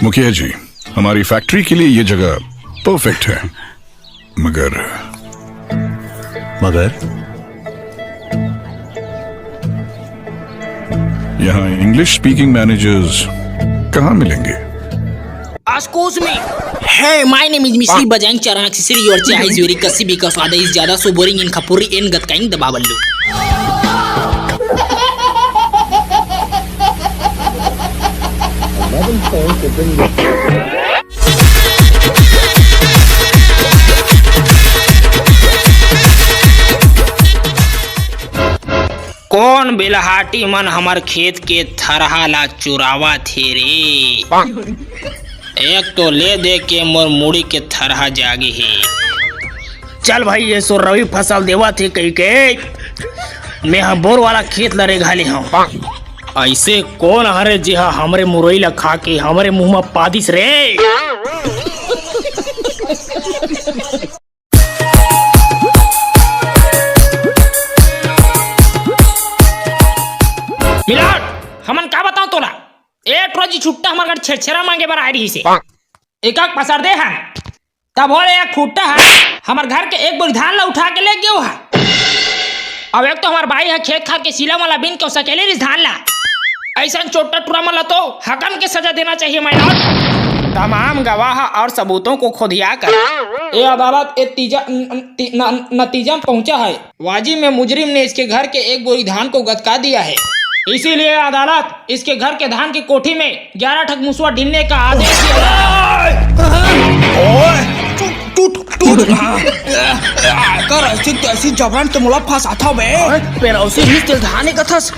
मुखिया जी, हमारी फैक्ट्री के लिए ये जगह परफेक्ट है, मगर यहाँ इंग्लिश स्पीकिंग मैनेजर्स कहाँ मिलेंगे? Excuse me. Hey, my name is Mr. Bajang Charang. Siri, your chai is very cussy because father is jada so boring in Kapuri in Gatkain the Babalu. कौन बेलहाटी मन हमार खेत के थरहा ला चुरावा थे रे। एक तो ले दे के मोर मुड़ी के थरहा जागे है। चल भाई ये सो रवि फसल देवा थे कही के मैं हाँ बोर वाला खेत लरे घाले हूँ। ऐसे कौन हरे जी हाँ हमरे मुरई ला खा के हमरे मुंह में पादिस रे। मिलाट हमन का बताऊं तोला, एक रोजी छुट्टा हमार घर छेछरा मांगे बर आई रही से एक पसार दे है तब बोले एक फुट्टा है हमार घर के एक बोरी धान ला उठा के ले गयो है। अब एक तो हमार भाई है खेत खा के सीला वाला बिन के सकेले रिस धान ला ऐसा चोटा टुरा मला तो हकम के सजा देना चाहिए। मैडम तमाम गवाह और सबूतों को खोदिया कर ये अदालत नतीजा पहुंचा है। वाजी में मुजरिम ने इसके घर के एक बोरी धान को गदका दिया है, इसीलिए अदालत इसके घर के धान की कोठी में 11 ठक मुसवा ढीलने का आदेश ऐसी जबरन तो मुला फंसा था बे पेरौसी ही तेल धाने का थस।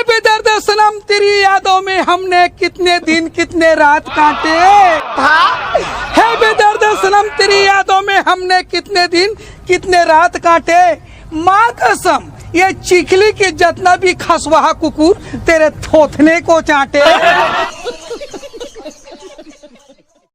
बेदर्द सनम तेरी यादों में हमने कितने दिन कितने रात काटे। है बेदर्द सनम तेरी यादों में हमने कितने दिन कितने रात काटे। माँ कसम ये चिखली के जितना भी खसवाहा कुकुर तेरे थोथने को चाटे।